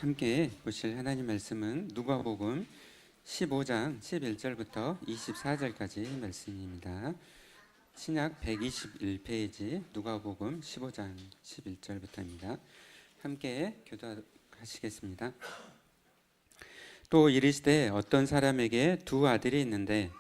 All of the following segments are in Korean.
함께 보실 하나님 말씀은 누가복음 15장 11절부터 24절까지 말씀입니다. 신약 121페이지 누가복음 15장 11절부터입니다. 함께 교도하시겠습니다. 또 이르시되 어떤 사람에게 두 아들이 있는데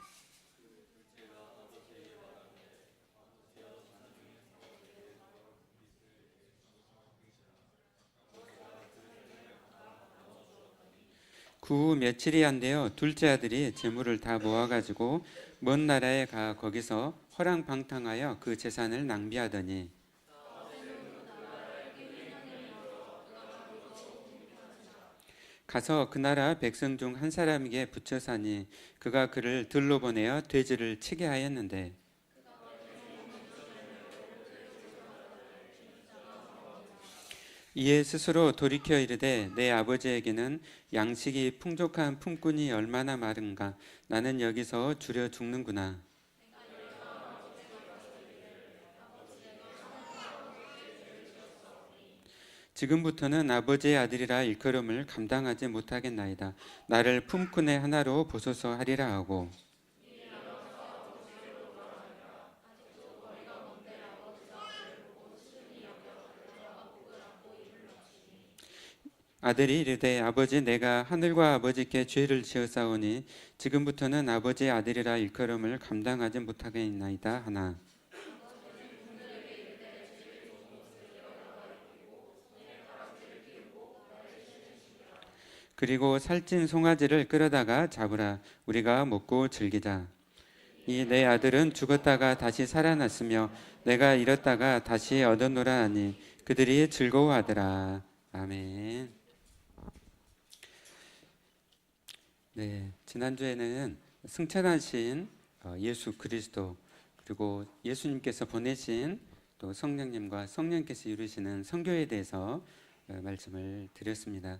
그 후 며칠이 안 되어 둘째 아들이 재물을 다 모아가지고 먼 나라에 가 거기서 허랑방탕하여 그 재산을 낭비하더니 가서 그 나라 백성 중 한 사람에게 붙여 사니 그가 그를 들로 보내어 돼지를 치게 하였는데 이에 스스로 돌이켜 이르되 내 아버지에게는 양식이 풍족한 품꾼이 얼마나 많은가. 나는 여기서 줄여 죽는구나. 지금부터는 아버지의 아들이라 일컬음을 감당하지 못하겠나이다. 나를 품꾼의 하나로 보소서 하리라 하고 아들이 이르되 아버지 내가 하늘과 아버지께 죄를 지었사오니 지금부터는 아버지의 아들이라 일컬음을 감당하지 못하겠나이다 하나 그리고 살찐 송아지를 끌어다가 잡으라 우리가 먹고 즐기자. 이 내 아들은 죽었다가 다시 살아났으며 내가 잃었다가 다시 얻었노라 하니 그들이 즐거워하더라. 아멘. 네, 지난주에는 승천하신 예수 그리스도 그리고 예수님께서 보내신 또 성령님과 성령께서 이루시는 선교에 대해서 말씀을 드렸습니다.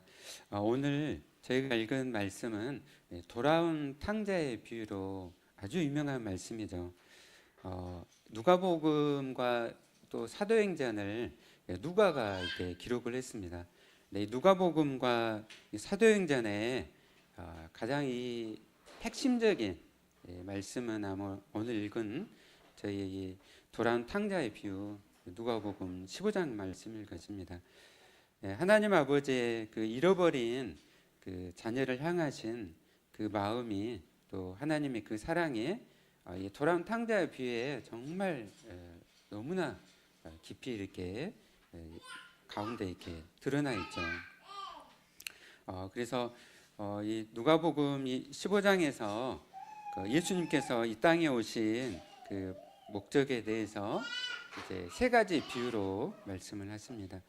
오늘 저희가 읽은 말씀은 돌아온 탕자의 비유로 아주 유명한 말씀이죠. 누가복음과 또 사도행전을 누가가 이렇게 기록을 했습니다. 네, 누가복음과 사도행전에 가장 이 핵심적인 말씀은 아마 오늘 읽은 저희 돌아온 탕자의 비유 누가복음 15장 말씀일 것입니다. 하나님 아버지의 그 잃어버린 그 자녀를 향하신 그 마음이 또 하나님의 그 사랑이 돌아온 탕자의 비유에 정말 너무나 깊이 이렇게 가운데 이렇게 드러나 있죠. 그래서 이 누가복음 15장에서 예수님께서 이 땅에 오신 그 목적에 대해서 이제 세 가지 비유로 말씀을 하십니다.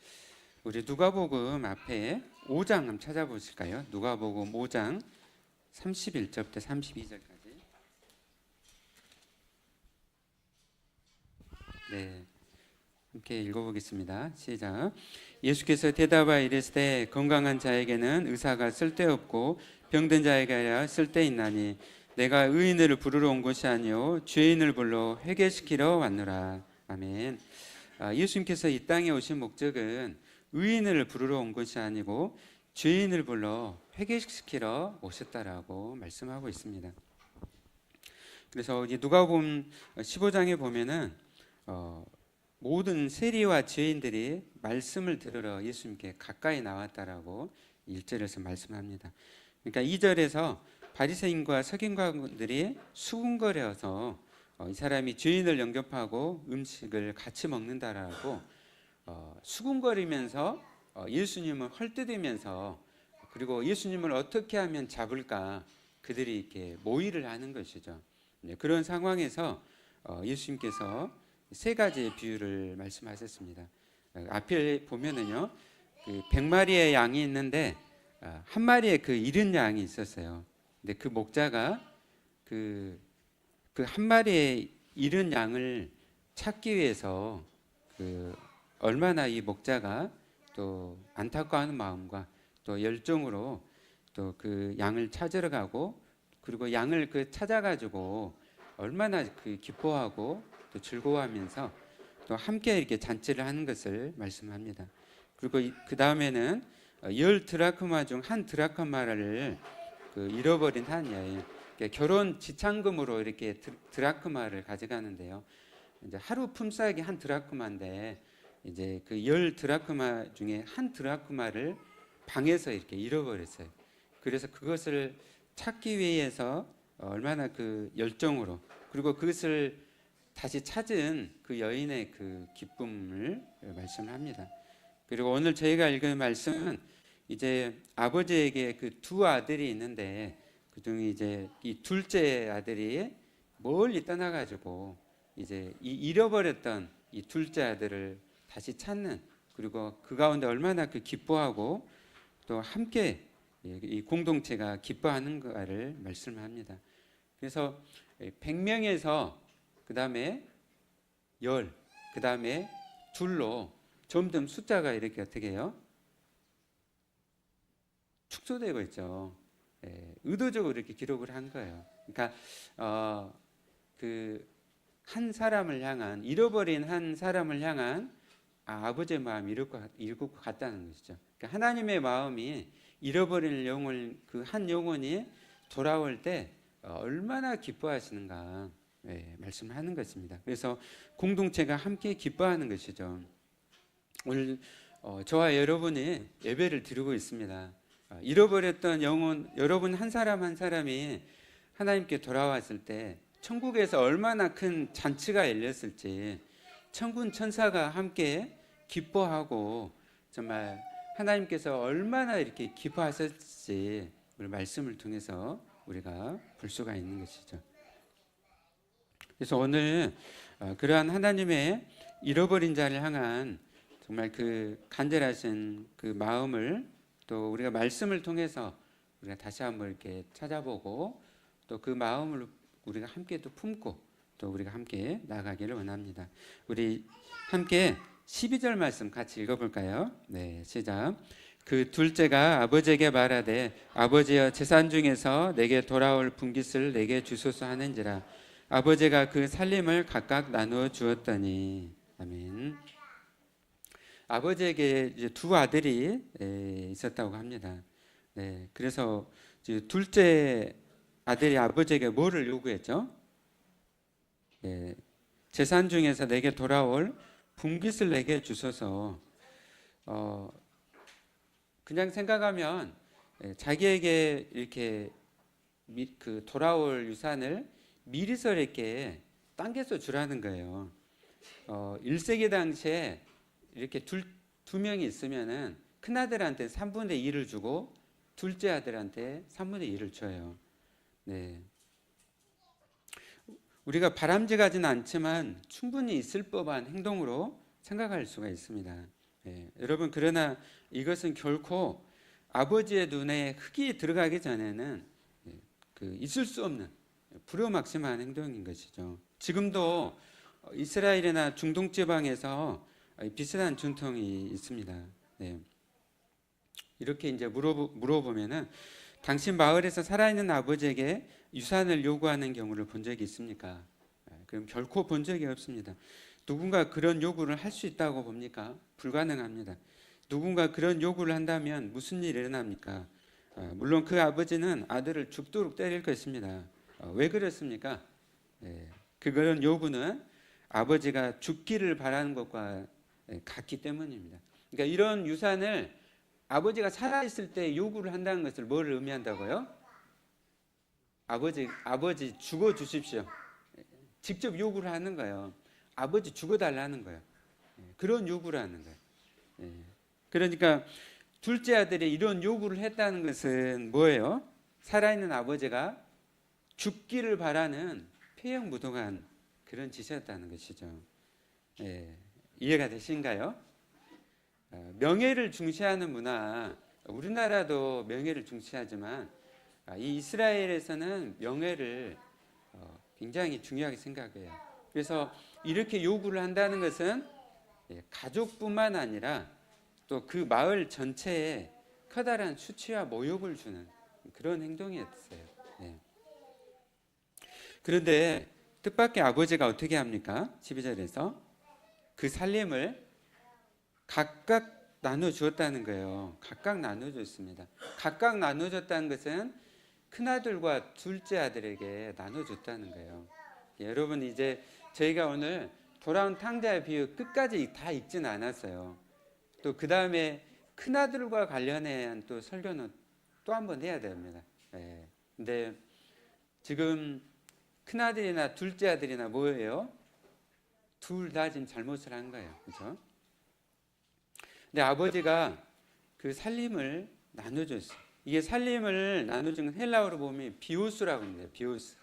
우리 누가복음 앞에 5장 한번 찾아보실까요? 누가복음 5장 31절부터 32절까지. 네, 함께 읽어보겠습니다. 시작. 예수께서 대답하여 이르시되 건강한 자에게는 의사가 쓸데없고 병든 자에게야 쓸데있나니 내가 의인을 부르러 온 것이 아니요 죄인을 불러 회개시키러 왔노라. 아멘. 예수님께서 이 땅에 오신 목적은 의인을 부르러 온 것이 아니고 죄인을 불러 회개시키러 오셨다라고 말씀하고 있습니다. 그래서 누가복음 15장에 보면은 모든 세리와 죄인들이 말씀을 들으러 예수님께 가까이 나왔다라고 1절에서 말씀합니다. 그러니까 2절에서 바리새인과 서기관들이 수군거려서 이 사람이 죄인을 영접하고 음식을 같이 먹는다라고 수군거리면서 예수님을 헐뜯으면서 그리고 예수님을 어떻게 하면 잡을까 그들이 이렇게 모의를 하는 것이죠. 그런 상황에서 예수님께서 세 가지의 비유를 말씀하셨습니다. 앞에 보면은요, 그 100마리의 양이 있는데 한 마리의 그 잃은 양이 있었어요. 근데 그 목자가 그 한 마리의 잃은 양을 찾기 위해서 얼마나 이 목자가 또 안타까워하는 마음과 또 열정으로 또 그 양을 찾으러 가고 그리고 양을 찾아가지고 얼마나 기뻐하고 또 즐거워하면서 또 함께 이렇게 잔치를 하는 것을 말씀합니다. 그리고 그 다음에는 열 드라크마 중 한 드라크마를 잃어버린 한 여인, 결혼 지참금으로 이렇게 드라크마를 가져가는데요. 이제 하루 품삯이 한 드라크마인데 이제 그 열 드라크마 중에 한 드라크마를 방에서 이렇게 잃어버렸어요. 그래서 그것을 찾기 위해서 얼마나 그 열정으로, 그리고 그것을 다시 찾은 그 여인의 그 기쁨을 말씀합니다. 그리고 오늘 저희가 읽은 말씀은 이제 아버지에게 그 두 아들이 있는데 그중에 이제 이 둘째 아들이 멀리 떠나가지고 이제 이 잃어버렸던 이 둘째 아들을 다시 찾는, 그리고 그 가운데 얼마나 그 기뻐하고 또 함께 이 공동체가 기뻐하는가를 말씀합니다. 그래서 100명에서 그 다음에 10, 그 다음에 둘로 점점 숫자가 이렇게 어떻게 해요? 축소되고 있죠. 의도적으로 이렇게 기록을 한 거예요. 그러니까 그 한 사람을 향한, 잃어버린 한 사람을 향한 아버지의 마음이 이럴 것 같다는 것이죠. 그러니까 하나님의 마음이 잃어버린 영혼, 그 한 영혼이 돌아올 때 얼마나 기뻐하시는가 말씀하는 것입니다. 그래서 공동체가 함께 기뻐하는 것이죠. 오늘 저와 여러분이 예배를 드리고 있습니다. 잃어버렸던 영혼, 여러분 한 사람 한 사람이 하나님께 돌아왔을 때 천국에서 얼마나 큰 잔치가 열렸을지, 천군 천사가 함께 기뻐하고 정말 하나님께서 얼마나 이렇게 기뻐하셨을지 오늘 말씀을 통해서 우리가 볼 수가 있는 것이죠. 그래서 오늘 그러한 하나님의 잃어버린 자를 향한 정말 그 간절하신 그 마음을 또 우리가 말씀을 통해서 우리가 다시 한번 이렇게 찾아보고 또 그 마음을 우리가 함께 또 품고 또 우리가 함께 나아가기를 원합니다. 우리 함께 12절 말씀 같이 읽어볼까요? 네, 시작. 그 둘째가 아버지에게 말하되 아버지여 재산 중에서 내게 돌아올 분깃을 내게 주소서 하는지라. 아버지가 그 살림을 각각 나누어 주었더니. 아멘. 아버지에게 이제 두 아들이 있었다고 합니다. 네, 그래서 이제 둘째 아들이 아버지에게 뭐를 요구했죠? 네, 재산 중에서 내게 돌아올 분깃을 내게 주소서. 그냥 생각하면 자기에게 이렇게 그 돌아올 유산을 미리서 이렇게 당겨서 주라는 거예요. 1세기 당시에 이렇게 두 명이 있으면은 큰 아들한테 3분의 1을 주고 둘째 아들한테 3분의 1을 줘요. 네. 우리가 바람직하지는 않지만 충분히 있을 법한 행동으로 생각할 수가 있습니다. 네. 여러분, 그러나 이것은 결코 아버지의 눈에 흙이 들어가기 전에는 그 있을 수 없는 불효막심한 행동인 것이죠. 지금도 이스라엘이나 중동 지방에서 비슷한 전통이 있습니다. 네. 이렇게 이제 물어보면은 당신 마을에서 살아있는 아버지에게 유산을 요구하는 경우를 본 적이 있습니까? 그럼 결코 본 적이 없습니다. 누군가 그런 요구를 할 수 있다고 봅니까? 불가능합니다. 누군가 그런 요구를 한다면 무슨 일이 일어납니까? 물론 그 아버지는 아들을 죽도록 때릴 것입니다. 왜 그렇습니까? 그런 요구는 아버지가 죽기를 바라는 것과 같기 때문입니다. 그러니까 이런 유산을 아버지가 살아있을 때 요구를 한다는 것을 뭘 의미한다고요? 아버지 죽어 주십시오. 직접 요구를 하는 거예요. 아버지 죽어 달라는 거예요. 그런 요구를 하는 거예요. 그러니까 둘째 아들이 이런 요구를 했다는 것은 뭐예요? 살아있는 아버지가 죽기를 바라는 폐역무동한 그런 짓이었다는 것이죠. 이해가 되신가요? 명예를 중시하는 문화, 우리나라도 명예를 중시하지만 이 이스라엘에서는 명예를 굉장히 중요하게 생각해요. 그래서 이렇게 요구를 한다는 것은 가족뿐만 아니라 또 그 마을 전체에 커다란 수치와 모욕을 주는 그런 행동이었어요. 그런데 뜻밖의 아버지가 어떻게 합니까? 12절에서 그 살림을 각각 나눠 주었다는 거예요. 각각 나눠 줬습니다. 각각 나눠 줬다는 것은 큰아들과 둘째 아들에게 나눠 줬다는 거예요. 여러분, 이제 저희가 오늘 돌아온 탕자의 비유 끝까지 다 읽지는 않았어요. 또 그 다음에 큰아들과 관련한 또 설교는 또 한 번 해야 됩니다. 예. 근데 지금 큰아들이나 둘째 아들이나 뭐예요? 둘 다 지금 잘못을 한 거예요. 그렇죠? 근데 아버지가 그 살림을 나눠줬어요. 이게 살림을 나눠준 건 헬라어로 보면 비오스라고 합니다. 비오스.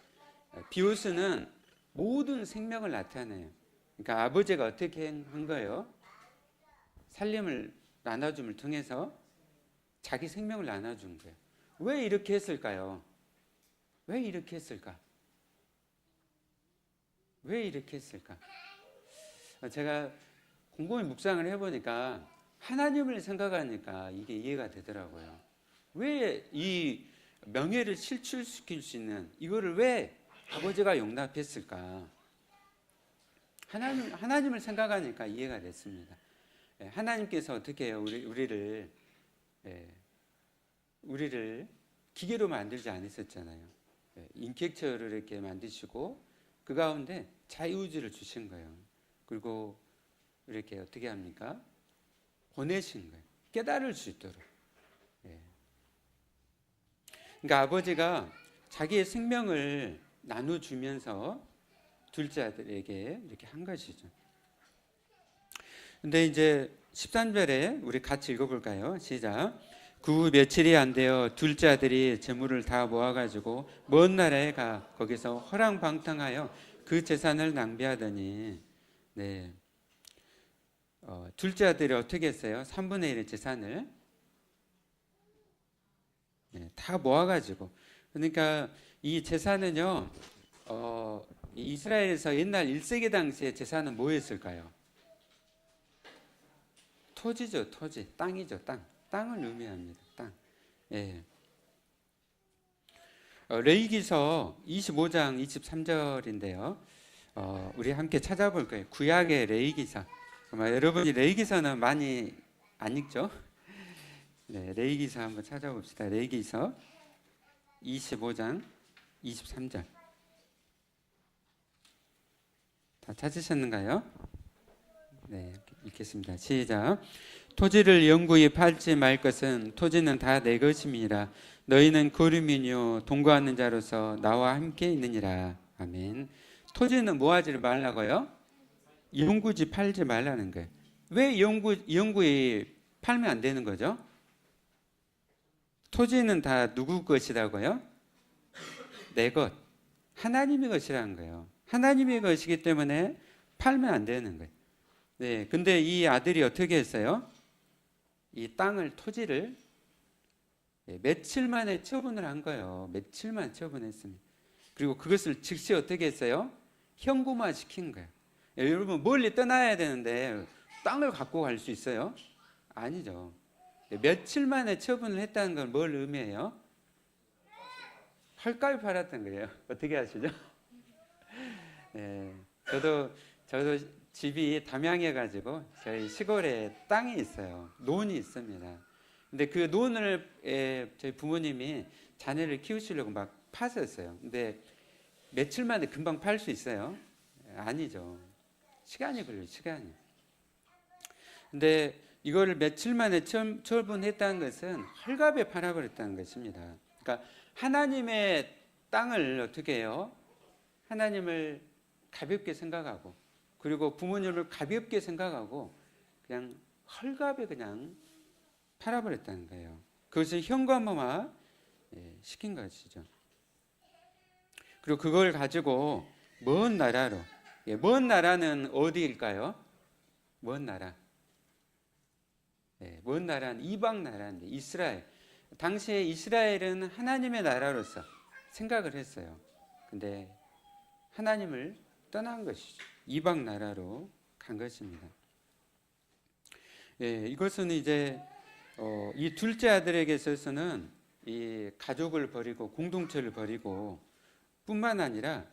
비오스는 모든 생명을 나타내요. 그러니까 아버지가 어떻게 한 거예요? 살림을 나눠줌을 통해서 자기 생명을 나눠준 거예요. 왜 이렇게 했을까요? 왜 이렇게 했을까? 왜 이렇게 했을까? 제가 곰곰이 묵상을 해보니까 하나님을 생각하니까 이게 이해가 되더라고요. 왜 이 명예를 실추시킬 수 있는 이거를 왜 아버지가 용납했을까? 하나님을 생각하니까 이해가 됐습니다. 하나님께서 어떻게 해요? 우리를 기계로 만들지 않으셨잖아요. 인격체를 이렇게 만드시고 그 가운데 자유의지를 주신 거예요. 그리고 이렇게 어떻게 합니까? 보내신 거예요. 깨달을 수 있도록. 그러니까 아버지가 자기의 생명을 나눠주면서 둘째 아들에게 이렇게 한 것이죠. 근데 이제 13절에 우리 같이 읽어볼까요? 시작. 그 후 며칠이 안 되어 둘째 아들이 재물을 다 모아가지고 먼 나라에 가 거기서 허랑방탕하여 그 재산을 낭비하더니 네. 둘째 아들이 어떻게 했어요? 3분의 1의 재산을 다 모아가지고 그러니까 이 재산은요 이스라엘에서 옛날 1세기 당시의 재산은 뭐였을까요? 토지죠. 토지. 땅이죠. 땅을 의미합니다. 땅. 예. 레위기서 25장 23절인데요. 우리 함께 찾아볼 거예요. 구약의 레위기서. 여러분이 레위기서는 많이 안 읽죠? 네, 레위기서 한번 찾아봅시다. 레위기서 25장 23절. 다 찾으셨는가요? 네, 읽겠습니다. 시작. 토지를 영구히 팔지 말 것은 토지는 다 내 것임이라. 너희는 거류민요 동거하는 자로서 나와 함께 있느니라. 아멘. 토지는 뭐 하지 말라고요? 영구히 팔지 말라는 거예요. 왜 영구히 팔면 안 되는 거죠? 토지는 다 누구 것이라고요? 내 것. 하나님의 것이라는 거예요. 하나님의 것이기 때문에 팔면 안 되는 거예요. 네, 근데 이 아들이 어떻게 했어요? 이 땅을, 토지를 며칠 만에 처분을 한 거예요. 며칠 만에 처분했습니다. 그리고 그것을 즉시 어떻게 했어요? 현금화 시킨 거예요. 여러분, 멀리 떠나야 되는데 땅을 갖고 갈 수 있어요? 아니죠. 며칠 만에 처분을 했다는 건 뭘 의미해요? 헐값에 팔았던 거예요. 어떻게 아시죠? 네, 저도 집이 담양해 가지고 저희 시골에 땅이 있어요. 논이 있습니다. 근데 그 논을 저희 부모님이 자녀를 키우시려고 막 파셨어요. 근데 며칠 만에 금방 팔 수 있어요? 아니죠. 시간이 걸려요. 시간이. 근데 이거를 며칠 만에 처분했다는 것은 헐값에 팔아버렸다는 것입니다. 그러니까 하나님의 땅을 어떻게 해요? 하나님을 가볍게 생각하고 그리고 부모님을 가볍게 생각하고 그냥 헐값에 그냥 팔아버렸다는 거예요. 그것을 현금화 시킨 것이죠. 그리고 그걸 가지고 먼 나라로, 먼 나라는 어디일까요? 먼 나라. 먼 나라는 이방 나라인데 이스라엘. 당시에 이스라엘은 하나님의 나라로서 생각을 했어요. 근데 하나님을 떠난 것이죠. 이방 나라로 간 것입니다. 이것은 이제 이 둘째 아들에게 있어서는 이 가족을 버리고 공동체를 버리고 뿐만 아니라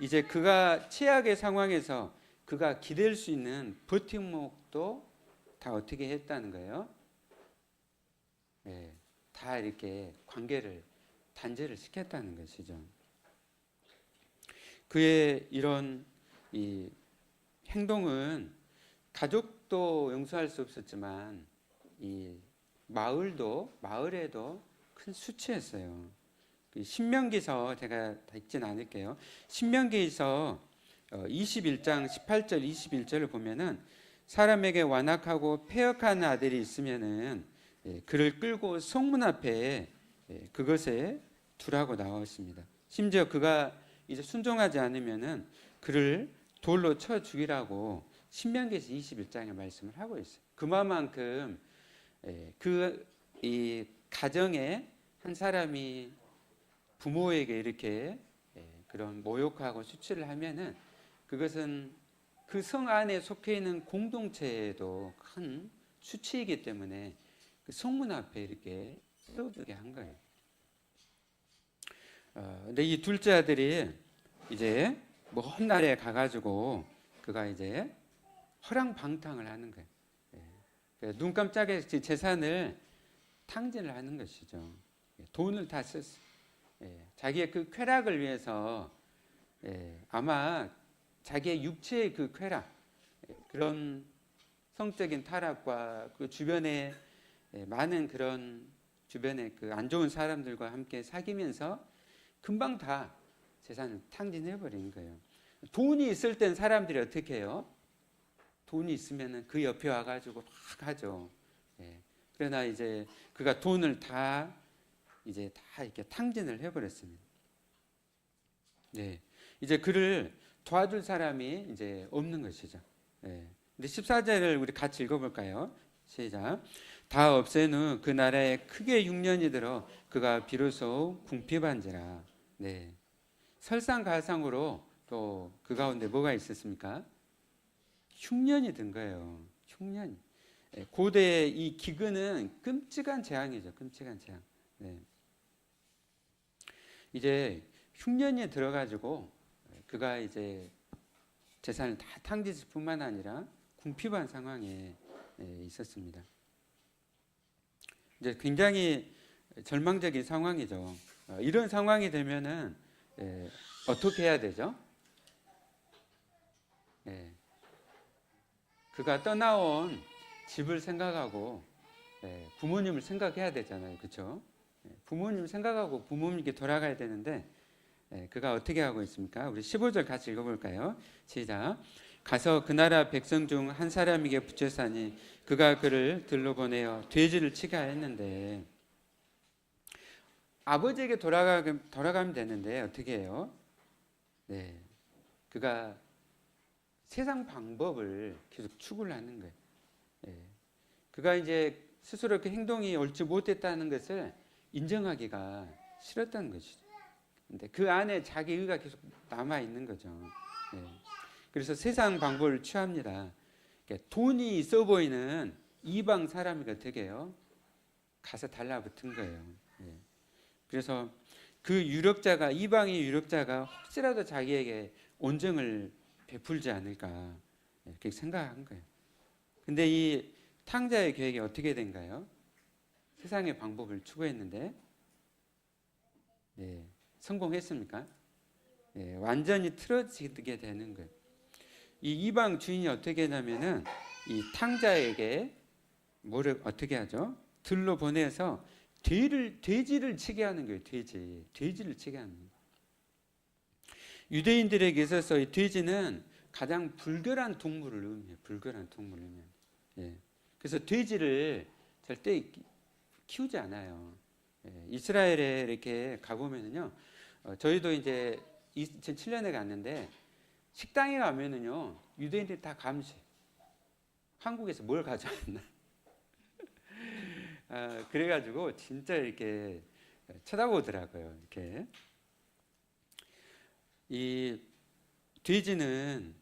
이제 그가 최악의 상황에서 그가 기댈 수 있는 버팀목도 다 어떻게 했다는 거예요? 예, 다 이렇게 관계를 단절을 시켰다는 것이죠. 그의 이런 이 행동은 가족도 용서할 수 없었지만 이 마을에도 큰 수치였어요. 신명기서 제가 다 읽진 않을게요. 신명기서 21장 18절 21절을 보면은 사람에게 완악하고 패역한 아들이 있으면은 그를 끌고 성문 앞에 그것에 두라고 나왔습니다. 심지어 그가 이제 순종하지 않으면은 그를 돌로 쳐 죽이라고 신명기서 21장에 말씀을 하고 있어요. 그만큼 그 이 가정에 한 사람이 부모에게 이렇게 그런 모욕하고 수치를 하면은 그것은 그 성 안에 속해 있는 공동체에도 큰 수치이기 때문에 그 성문 앞에 이렇게 세워두게 한 거예요. 근데 이 둘째 아들이 이제 먼 날에 가가지고 그가 이제 허랑방탕을 하는 거예요. 눈 깜짝에 재산을 탕진을 하는 것이죠. 돈을 다 썼어요. 자기의 그 쾌락을 위해서 아마 자기의 육체의 그 쾌락, 그런 성적인 타락과 그 주변에 많은 그런 주변에 그 안 좋은 사람들과 함께 사귀면서 금방 다 재산을 탕진해 버린 거예요. 돈이 있을 땐 사람들이 어떻게 해요? 돈이 있으면은 그 옆에 와가지고 막 하죠. 그러나 이제 그가 돈을 다 이렇게 탕진을 해버렸습니다. 이제 그를 도와줄 사람이 이제 없는 것이죠. 근데 14절을 우리 같이 읽어볼까요? 시작. 다 없앤 후 그 나라에 크게 흉년이 들어 그가 비로소 궁핍한지라. 설상가상으로 또 그 가운데 뭐가 있었습니까? 흉년이 든 거예요. 흉년. 고대의 이 기근은 끔찍한 재앙이죠. 끔찍한 재앙. 이제 흉년이 들어가지고 그가 이제 재산을 다 탕진할 뿐만 아니라 궁핍한 상황에 있었습니다. 이제 굉장히 절망적인 상황이죠. 이런 상황이 되면은 어떻게 해야 되죠? 그가 떠나온 집을 생각하고 부모님을 생각해야 되잖아요. 그렇죠? 부모님 생각하고 부모님께 돌아가야 되는데 그가 어떻게 하고 있습니까? 우리 15절 같이 읽어볼까요? 시작. 가서 그 나라 백성 중 한 사람에게 붙여사니 그가 그를 들러 보내어 돼지를 치게 했는데 아버지에게 돌아가면 되는데 어떻게 해요? 그가 세상 방법을 계속 추구를 하는 거예요. 그가 이제 스스로 그 행동이 옳지 못했다는 것을 인정하기가 싫었다는 것이죠. 근데 그 안에 자기 의가 계속 남아 있는 거죠. 그래서 세상 방법을 취합니다. 그러니까 돈이 있어 보이는 이방 사람이 어떻게 해요? 가서 달라붙은 거예요. 그래서 그 이방의 유력자가 혹시라도 자기에게 온정을 베풀지 않을까 이렇게 생각한 거예요. 근데 이 탕자의 계획이 어떻게 된가요? 세상의 방법을 추구했는데 성공했습니까? 완전히 틀어지게 되는 거예요. 이 이방 주인이 어떻게 하냐면은 이 탕자에게 뭐를 어떻게 하죠? 들로 보내서 돼지를 치게 하는 거예요. 돼지를 치게 하는 거예요. 유대인들에게 있어서 이 돼지는 가장 불결한 동물을 의미해요. 불결한 동물을 의미해요. 그래서 돼지를 절대 키우지 않아요. 이스라엘에 이렇게 가보면은요, 저희도 이제 2007년에 갔는데 식당에 가면은요, 유대인들이 다 감시. 한국에서 뭘 가져왔나? 그래가지고 진짜 이렇게 쳐다보더라고요. 이렇게 이 돼지는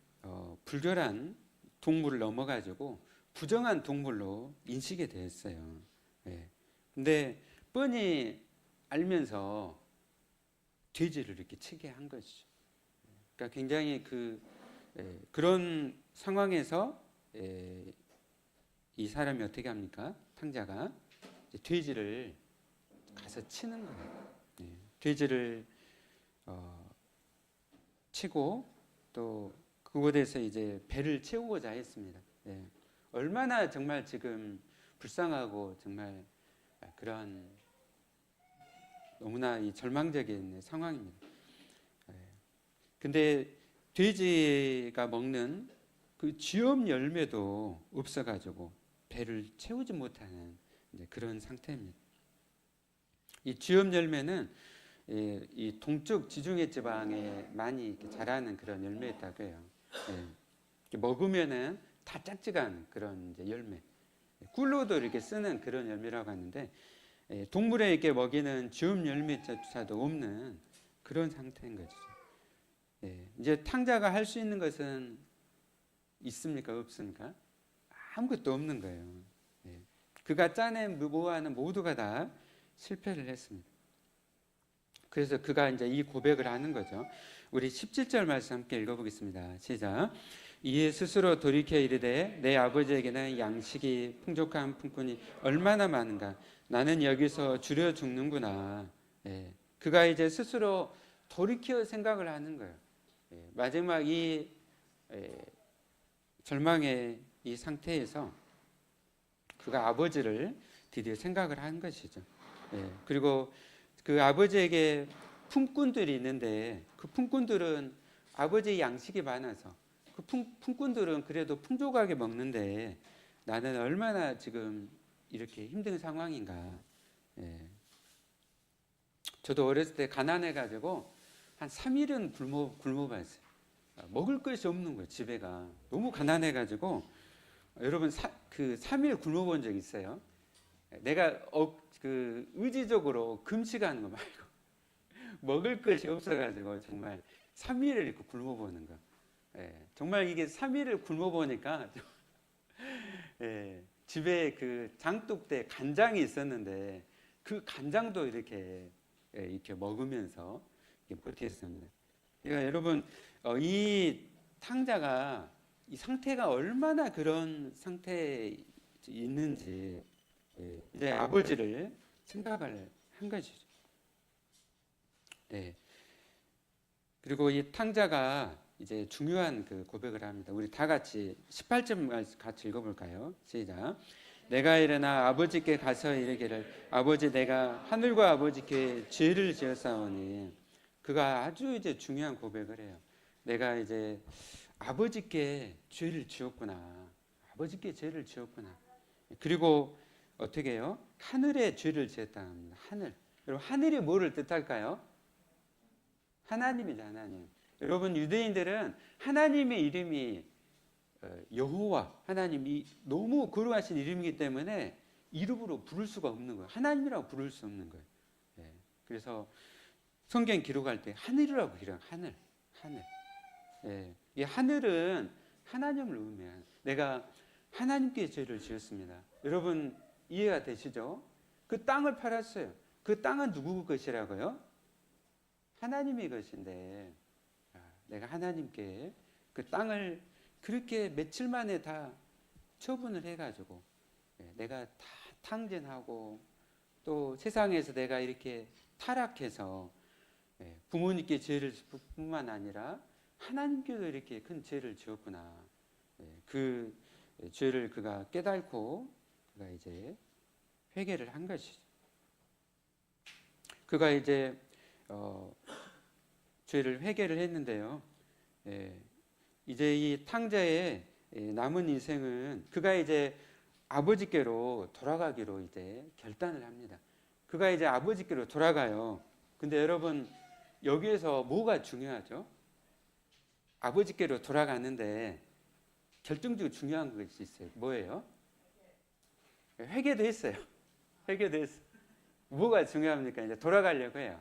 불결한 동물을 넘어가지고 부정한 동물로 인식이 됐어요. 근데 뻔히 알면서 돼지를 이렇게 치게 한 것이죠. 그러니까 굉장히 그런 상황에서 이 사람이 어떻게 합니까? 탕자가 이제 돼지를 가서 치는 거예요. 네, 돼지를 치고 또 그곳에서 이제 배를 채우고자 했습니다. 네, 얼마나 정말 지금 불쌍하고 정말 그런 너무나 이 절망적인 상황입니다. 근데 돼지가 먹는 그 쥐엄 열매도 없어가지고 배를 채우지 못하는 이제 그런 상태입니다. 이 쥐엄 열매는 이 동쪽 지중해 지방에 많이 이렇게 자라는 그런 열매였다고 해요. 먹으면은 다 짝짝한 그런 이제 열매, 꿀로도 이렇게 쓰는 그런 열매라고 하는데 동물에게 먹이는 쥐엄 열매조차도 없는 그런 상태인 거죠. 이제 탕자가 할 수 있는 것은 있습니까? 없습니까? 아무것도 없는 거예요. 그가 짜낸 모아는 모두가 다 실패를 했습니다. 그래서 그가 이제 이 고백을 하는 거죠. 우리 17절 말씀 함께 읽어보겠습니다. 시작. 이에 스스로 돌이켜 이르되 내 아버지에게는 양식이 풍족한 품꾼이 얼마나 많은가. 나는 여기서 줄여 죽는구나. 그가 이제 스스로 돌이켜 생각을 하는 거예요. 마지막 이 절망의 이 상태에서 그가 아버지를 드디어 생각을 한 것이죠. 그리고 그 아버지에게 품꾼들이 있는데 그 품꾼들은 아버지의 양식이 많아서 그 품꾼들은 그래도 풍족하게 먹는데 나는 얼마나 지금 이렇게 힘든 상황인가. 저도 어렸을 때 가난해가지고 한 3일은 굶어봤어요. 먹을 것이 없는 거예요. 집에가 너무 가난해가지고. 여러분 그 3일 굶어본 적 있어요? 내가 그 의지적으로 금식하는 거 말고 먹을 것이 없어가지고 정말 3일을 이렇게 굶어보는 거. 정말 이게 3일을 굶어보니까 집에 그 장독대 간장이 있었는데 그 간장도 이렇게 먹으면서 버텼습니다. 그러니까 여러분 이 탕자가 이 상태가 얼마나 그런 상태에 있는지 이제 아버지를 생각을 한 것이죠. 그리고 이 탕자가 이제 중요한 그 고백을 합니다. 우리 다 같이 18절 같이 읽어볼까요? 시작. 내가 일어나 아버지께 가서 이르기를 아버지 내가 하늘과 아버지께 죄를 지었사오니. 그가 아주 이제 중요한 고백을 해요. 내가 이제 아버지께 죄를 지었구나. 아버지께 죄를 지었구나. 그리고 어떻게 해요? 하늘에 죄를 지었다 합니다. 하늘. 여러분 하늘이 뭐를 뜻할까요? 하나님이죠. 하나님. 여러분 유대인들은 하나님의 이름이 여호와, 하나님이 너무 거룩하신 이름이기 때문에 이름으로 부를 수가 없는 거예요. 하나님이라고 부를 수 없는 거예요. 그래서 성경 기록할 때 하늘이라고 기록해요. 하늘, 하늘. 이 하늘은 하나님을 의미해요. 내가 하나님께 죄를 지었습니다. 여러분 이해가 되시죠? 그 땅을 팔았어요. 그 땅은 누구 것이라고요? 하나님의 것인데 내가 하나님께 그 땅을 그렇게 며칠 만에 다 처분을 해가지고 내가 다 탕진하고 또 세상에서 내가 이렇게 타락해서 부모님께 죄를 지을 뿐만 아니라 하나님께도 이렇게 큰 죄를 지었구나. 그 죄를 그가 깨닫고 그가 이제 회개를 한 것이죠. 그가 이제 죄를 회개를 했는데요. 이제 이 탕자의 남은 인생은 그가 이제 아버지께로 돌아가기로 이제 결단을 합니다. 그가 이제 아버지께로 돌아가요. 근데 여러분 여기에서 뭐가 중요하죠? 아버지께로 돌아가는데 결정적으로 중요한 것이 있어요. 뭐예요? 회개도 했어요. 회개도 했어요. 뭐가 중요합니까? 이제 돌아가려고 해요.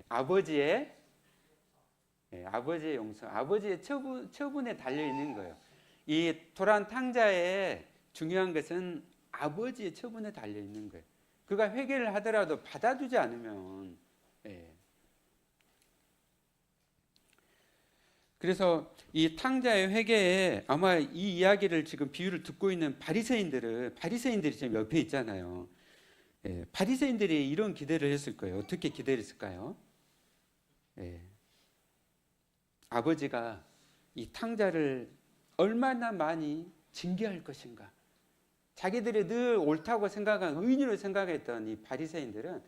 아버지의 용서, 아버지의 처분에 달려 있는 거예요. 이 도란 탕자의 중요한 것은 아버지의 처분에 달려 있는 거예요. 그가 회개를 하더라도 받아주지 않으면 그래서 이 탕자의 회개에 아마 이 이야기를 지금 비유를 듣고 있는 바리새인들이 지금 옆에 있잖아요. 예, 바리새인들이 이런 기대를 했을 거예요. 어떻게 기대했을까요? 예, 아버지가 이 탕자를 얼마나 많이 징계할 것인가. 자기들이 늘 옳다고 생각한 의인으로 생각했던 이 바리새인들은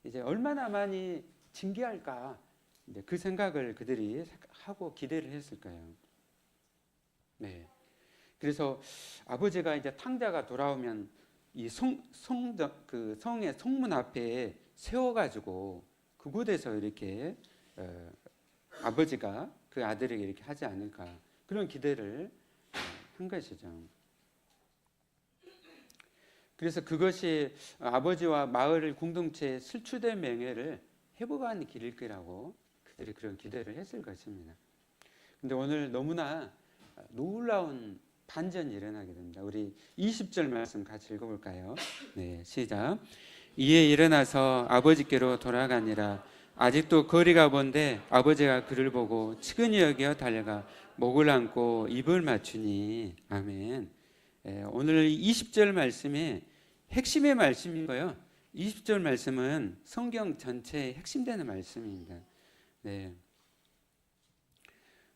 이제 얼마나 많이 징계할까. 이제 그 생각을 그들이 하고 기대를 했을 거예요. 네. 그래서 아버지가 이제 탕자가 돌아오면 이 그 성의 성문 앞에 세워가지고 그곳에서 이렇게 아버지가 그 아들에게 이렇게 하지 않을까 그런 기대를 한 것이죠. 그래서 그것이 아버지와 마을 공동체의 슬추된 명예를 회복하는 길일 거라고 그들이 그런 기대를 했을 것입니다. 근데 오늘 너무나 놀라운 반전이 일어나게 됩니다. 우리 20절 말씀 같이 읽어볼까요? 네, 시작. 이에 일어나서 아버지께로 돌아가니라. 아직도 거리가 먼데 아버지가 그를 보고 측은히 여겨 달려가 목을 안고 입을 맞추니. 아멘. 오늘 20절 말씀이 핵심의 말씀이고요. 20절 말씀은 성경 전체의 핵심되는 말씀입니다. 네.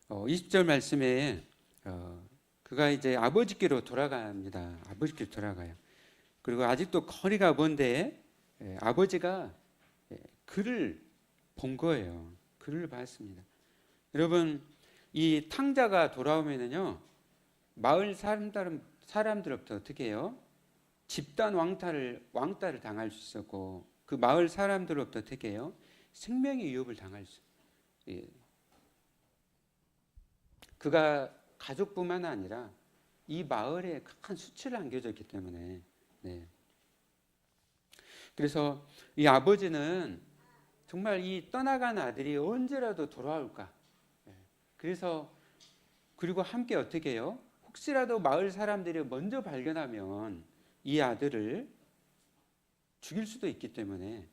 20절 말씀에 그가 이제 아버지께로 돌아갑니다. 아버지께로 돌아가요. 그리고 아직도 거리가 먼데 아버지가 그를 본 거예요. 그를 봤습니다. 여러분, 이 탕자가 돌아오면은요, 마을 사람들로부터 어떻게 해요? 집단 왕따를 당할 수 있었고, 그 마을 사람들로부터 어떻게 해요? 생명의 위협을 당할 수. 예. 그가 가족뿐만 아니라 이 마을에 큰 수치를 안겨줬기 때문에. 네. 그래서 이 아버지는 정말 이 떠나간 아들이 언제라도 돌아올까. 그래서 그리고 함께 어떻게 해요? 혹시라도 마을 사람들이 먼저 발견하면 이 아들을 죽일 수도 있기 때문에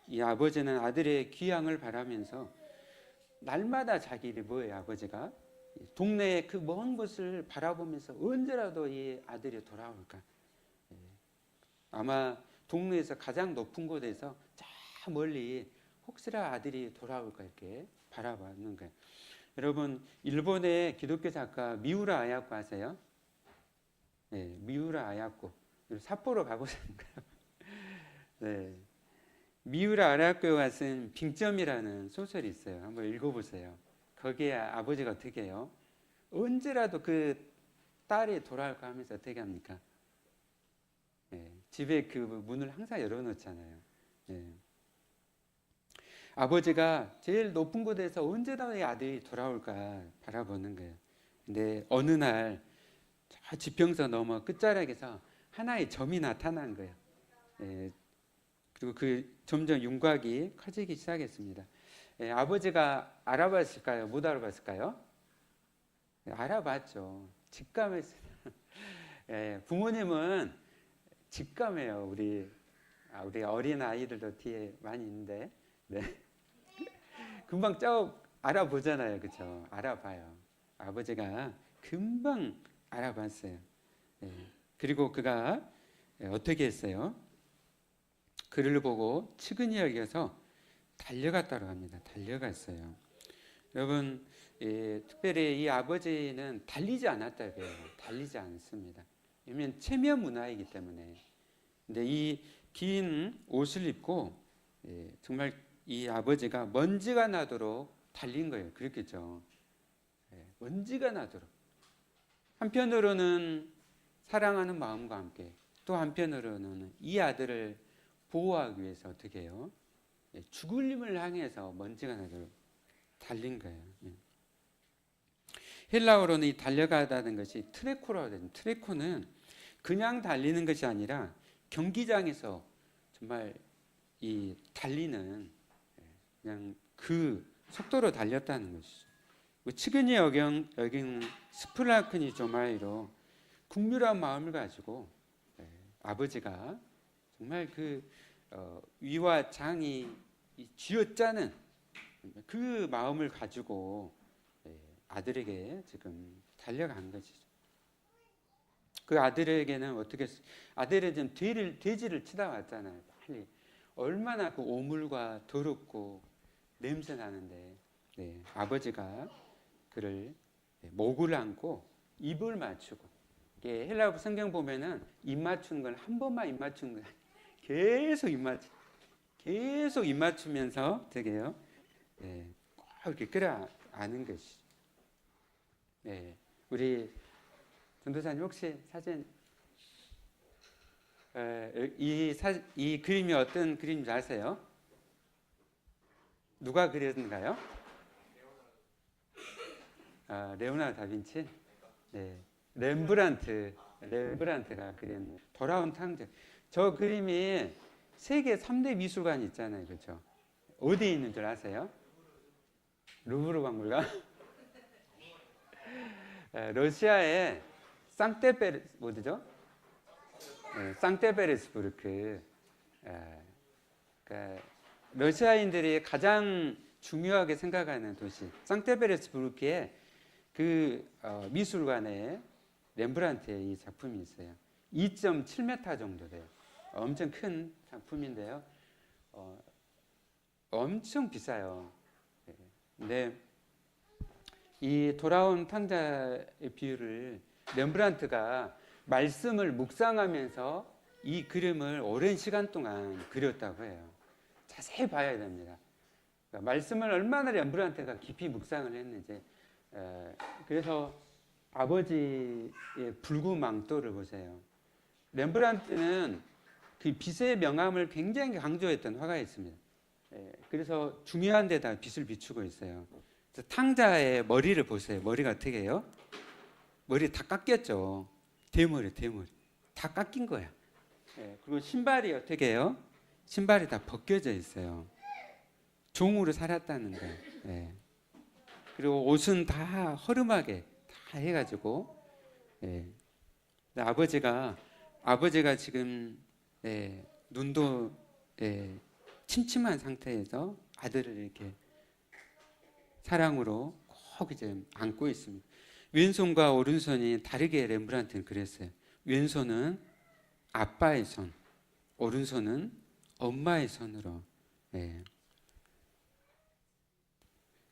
이 아버지는 아들의 귀향을 바라면서 날마다 자기를 뭐예요? 아버지가 동네의 그 먼 곳을 바라보면서 언제라도 이 아들이 돌아올까. 아마 동네에서 가장 높은 곳에서 저 멀리 혹시나 아들이 돌아올까 이렇게 바라보는 거예요. 여러분, 일본의 기독교 작가 미우라 아야코 아세요? 네, 미우라 아야코. 삿포로 가보셨는가요? 네. 미우라 아야코가 쓴 빙점이라는 소설이 있어요. 한번 읽어보세요. 거기에 아버지가 어떻게 해요? 언제라도 그 딸이 돌아올까 하면서 어떻게 합니까? 네, 집에 그 문을 항상 열어놓잖아요. 네. 아버지가 제일 높은 곳에서 언제나 이 아들이 돌아올까 바라보는 거예요. 근데 어느 날 저 지평선 넘어 끝자락에서 하나의 점이 나타난 거예요. 예, 그리고 그 점점 윤곽이 커지기 시작했습니다. 예, 아버지가 알아봤을까요? 못 알아봤을까요? 예, 알아봤죠. 직감했어요. 예, 부모님은 직감해요. 우리 어린 아이들도 뒤에 많이 있는데, 네. 금방 알아보잖아요, 그렇죠? 알아봐요. 아버지가 금방 알아봤어요. 예. 그리고 그가 어떻게 했어요? 그를 보고 측은히 여겨서 달려갔다고 합니다. 달려갔어요. 여러분, 특별히 이 아버지는 달리지 않았다고 해요. 달리지 않습니다. 왜냐하면 체면 문화이기 때문에. 근데 이 긴 옷을 입고 정말 이 아버지가 먼지가 나도록 달린 거예요. 그렇겠죠. 먼지가 나도록. 한편으로는 사랑하는 마음과 함께, 또 한편으로는 이 아들을 보호하기 위해서 어떻게 해요? 죽을 힘을 향해서 먼지가 나도록 달린 거예요. 헬라어로는 이 달려가다는 것이 트레코라고 되죠. 트레코는 그냥 달리는 것이 아니라 경기장에서 정말 이 달리는 그냥 그 속도로 달렸다는 것이죠. 측은히 여긴 스플라크니조마이로 국률한 마음을 가지고 아버지가 정말 그 위와 장이 쥐어짜는 그 마음을 가지고 아들에게 지금 달려간 것이죠. 그 아들에게는 어떻게 아들이 좀 돼지를 치다 왔잖아요. 빨리 얼마나 그 오물과 더럽고 냄새 나는데 아버지가 그를 목을 안고 입을 맞추고 헬라어 성경 보면은 입 맞추는 건 한 번만 입 맞추는 건 계속 입 맞추면서 되게요. 꼭 이렇게 끌어안는 것이. 우리 전도사님 혹시 사진 이 그림이 어떤 그림인지 아세요? 누가 그렸는가요? 레오나르도 다빈치? 렘브란트가 그린 돌아온 탕자. 저 그림이 세계 3대 미술관이 있잖아요. 그렇죠? 어디에 있는 줄 아세요? 루브르 박물관? 러시아의 상테페르스부르크. 러시아인들이 가장 중요하게 생각하는 도시 상테페르스부르크에 그 미술관에 렘브란트의 이 작품이 있어요. 2.7m 정도 돼요. 엄청 큰 작품인데요. 엄청 비싸요. 근데 이 돌아온 탕자의 비유를 렘브란트가 말씀을 묵상하면서 이 그림을 오랜 시간 동안 그렸다고 해요. 자세히 봐야 됩니다. 그러니까 말씀을 얼마나 렘브란트가 깊이 묵상을 했는지. 그래서 아버지의 붉은 망토를 보세요. 렘브란트는 그 빛의 명암을 굉장히 강조했던 화가였습니다. 그래서 중요한 데다 빛을 비추고 있어요. 탕자의 머리를 보세요. 머리가 어떻게 해요? 머리 다 깎였죠. 대머리 다 깎인 거야. 그리고 신발이 어떻게 해요? 신발이 다 벗겨져 있어요. 종으로 살았다는 거예요. 그리고 옷은 다 허름하게 다 해가지고 아버지가 지금 눈도 침침한 상태에서 아들을 이렇게 사랑으로 꼭 이제 안고 있습니다. 왼손과 오른손이 다르게 렘브란트는 그랬어요. 왼손은 아빠의 손, 오른손은 엄마의 손으로.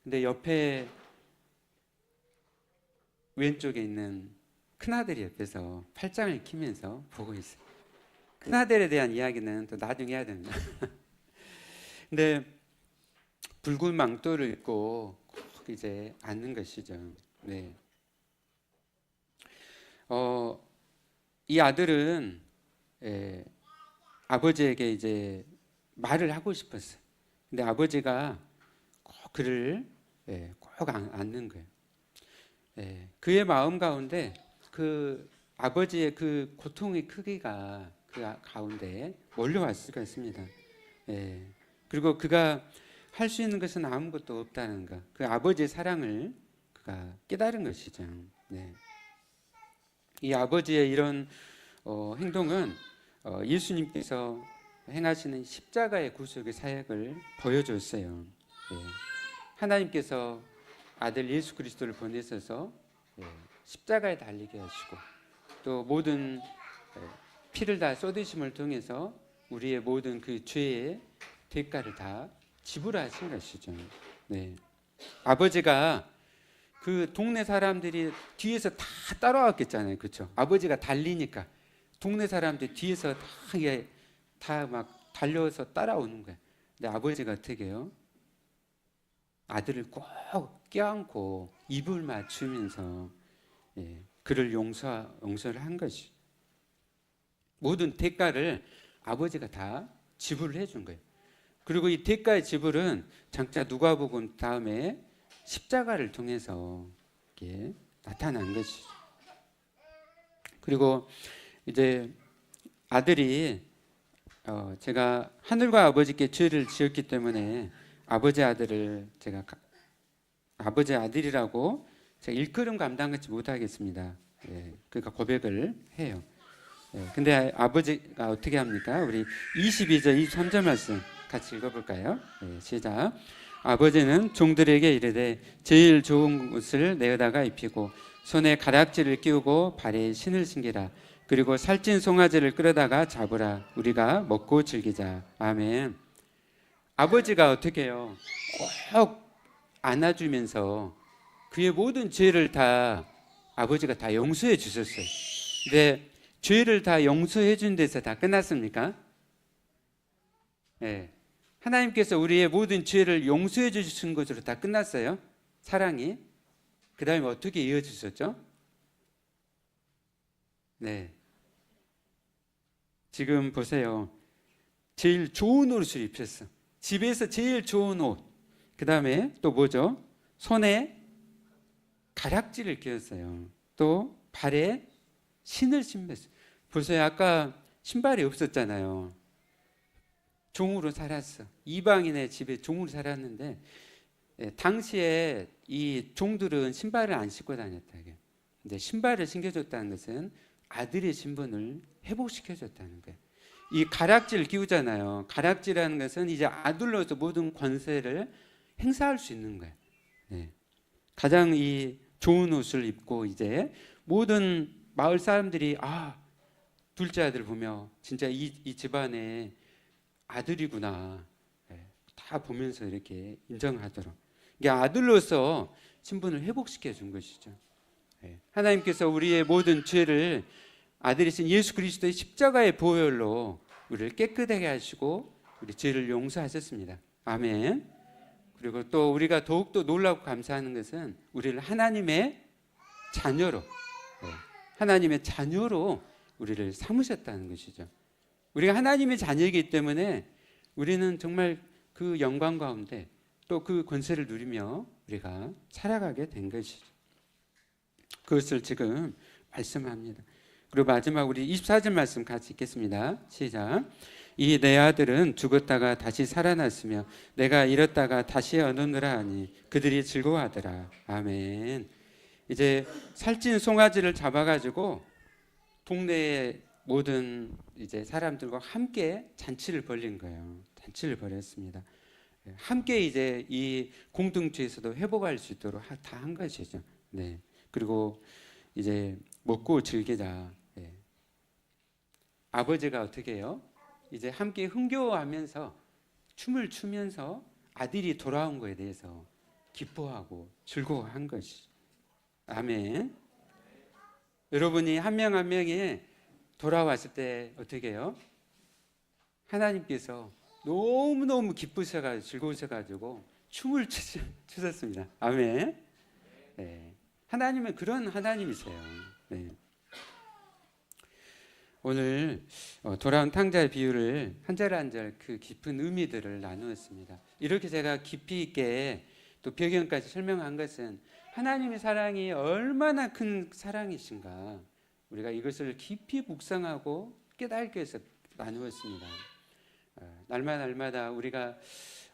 근데 옆에 왼쪽에 있는 큰아들이 옆에서 팔짱을 끼면서 보고 있어요. 큰아들에 대한 이야기는 또 나중에 해야 됩니다. 근데 붉은 망토를 입고 꼭 이제 앉는 것이죠. 이 아들은 아버지에게 이제 말을 하고 싶었어요. 근데 아버지가 꼭 그를 꼭 안는 거예요. 그의 마음 가운데 그 아버지의 그 고통의 크기가 그 가운데 몰려왔을 것 같습니다. 그리고 그가 할 수 있는 것은 아무것도 없다는 것, 그 아버지의 사랑을 그가 깨달은 것이죠. 이 아버지의 이런 행동은 예수님께서 행하시는 십자가의 구속의 사역을 보여줬어요. 하나님께서 아들 예수 그리스도를 보내셔서 십자가에 달리게 하시고 또 모든 피를 다 쏟으심을 통해서 우리의 모든 그 죄의 대가를 다 지불하신 것이죠. 아버지가 그 동네 사람들이 뒤에서 다 따라왔겠잖아요, 그렇죠? 아버지가 달리니까 동네 사람들이 뒤에서 다 막 달려서 따라오는 거예요. 근데 아버지가 어떻게 해요? 아들을 꼭 껴안고 입을 맞추면서 그를 용서를 한 것이. 모든 대가를 아버지가 다 지불을 해준 거예요. 그리고 이 대가의 지불은 장차 누가복음 다음에 십자가를 통해서 나타난 것이죠. 그리고 이제 아들이 제가 하늘과 아버지께 죄를 지었기 때문에 아버지 아들이라고 제가 일컬음 감당하지 못하겠습니다. 그러니까 고백을 해요. 근데 아버지가 어떻게 합니까? 우리 22절, 23절 말씀 같이 읽어볼까요? 시작. 아버지는 종들에게 이르되 제일 좋은 옷을 내어다가 입히고 손에 가락지를 끼우고 발에 신을 신기라. 그리고 살찐 송아지를 끌어다가 잡으라. 우리가 먹고 즐기자. 아멘. 아버지가 어떻게 해요? 꼭 안아주면서 그의 모든 죄를 다 아버지가 다 용서해 주셨어요. 근데 죄를 다 용서해 준 데서 다 끝났습니까? 네. 하나님께서 우리의 모든 죄를 용서해 주신 것으로 다 끝났어요. 사랑이. 그 다음에 어떻게 이어지셨죠? 네. 지금 보세요. 제일 좋은 옷을 입혔어. 집에서 제일 좋은 옷. 그 다음에 또 뭐죠? 손에 가락지를 끼웠어요. 또 발에 신을 신었어요. 보세요. 아까 신발이 없었잖아요. 종으로 살았어. 이방인의 집에 종으로 살았는데 당시에 이 종들은 신발을 안 신고 다녔다. 근데 신발을 신겨줬다는 것은 아들의 신분을 회복시켜줬다는 거예요. 이 가락지를 끼우잖아요. 가락지라는 것은 이제 아들로서 모든 권세를 행사할 수 있는 거예요. 네. 가장 이 좋은 옷을 입고 이제 모든 마을 사람들이 둘째 아들 보며 진짜 이 집안의 아들이구나. 네. 다 보면서 이렇게 인정하도록. 이게 아들로서 신분을 회복시켜 준 것이죠. 네. 하나님께서 우리의 모든 죄를 아들이신 예수 그리스도의 십자가의 보혈로 우리를 깨끗하게 하시고 우리 죄를 용서하셨습니다. 아멘. 그리고 또 우리가 더욱더 놀라고 감사하는 것은 우리를 하나님의 자녀로 하나님의 자녀로 우리를 삼으셨다는 것이죠. 우리가 하나님의 자녀이기 때문에 우리는 정말 그 영광 가운데 또 그 권세를 누리며 우리가 살아가게 된 것이죠. 그것을 지금 말씀합니다. 그리고 마지막 우리 24절 말씀 같이 읽겠습니다. 시작. 이 내 아들은 죽었다가 다시 살아났으며 내가 잃었다가 다시 얻었노라 하니 그들이 즐거워하더라. 아멘. 이제 살찐 송아지를 잡아가지고 동네의 모든 이제 사람들과 함께 잔치를 벌린 거예요. 잔치를 벌였습니다. 함께 이제 이 공동체에서도 회복할 수 있도록 다 한 것이죠. 네. 그리고 이제 먹고 즐기자. 네. 아버지가 어떻게 해요? 이제 함께 흥겨워하면서 춤을 추면서 아들이 돌아온 거에 대해서 기뻐하고 즐거워한 것이죠. 아멘. 여러분이 한 명 한 명이 돌아왔을 때 어떻게 해요? 하나님께서 너무너무 기쁘셔가지고 즐거우셔가지고 춤을 추셨습니다. 아멘. 네. 하나님은 그런 하나님이세요. 네. 오늘 돌아온 탕자의 비유를 한 절 한 절 그 깊은 의미들을 나누었습니다. 이렇게 제가 깊이 있게 또 배경까지 설명한 것은 하나님의 사랑이 얼마나 큰 사랑이신가 우리가 이것을 깊이 묵상하고 깨닫기 위해서 나누었습니다. 날마다 우리가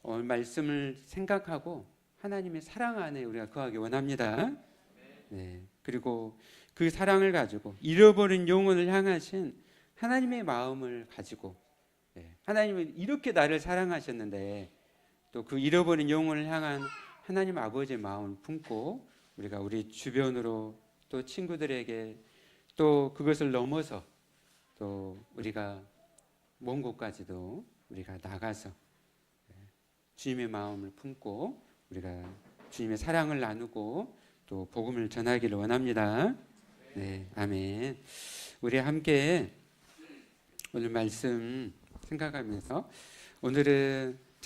말씀을 생각하고 하나님의 사랑 안에 우리가 거하기 원합니다. 네. 그리고 그 사랑을 가지고 잃어버린 영혼을 향하신 하나님의 마음을 가지고 하나님은 이렇게 나를 사랑하셨는데 또 그 잃어버린 영혼을 향한 하나님 아버지의 마음을 품고 우리가 우리 주변으로 또 친구들에게 또 그것을 넘어서 또 우리가 먼 곳까지도 우리가 나가서 주님의 마음을 품고 우리가 주님의 사랑을 나누고 또 복음을 전하기를 원합니다. 네, 아멘. 우리 함께 오늘 말씀 생각하면서 오늘은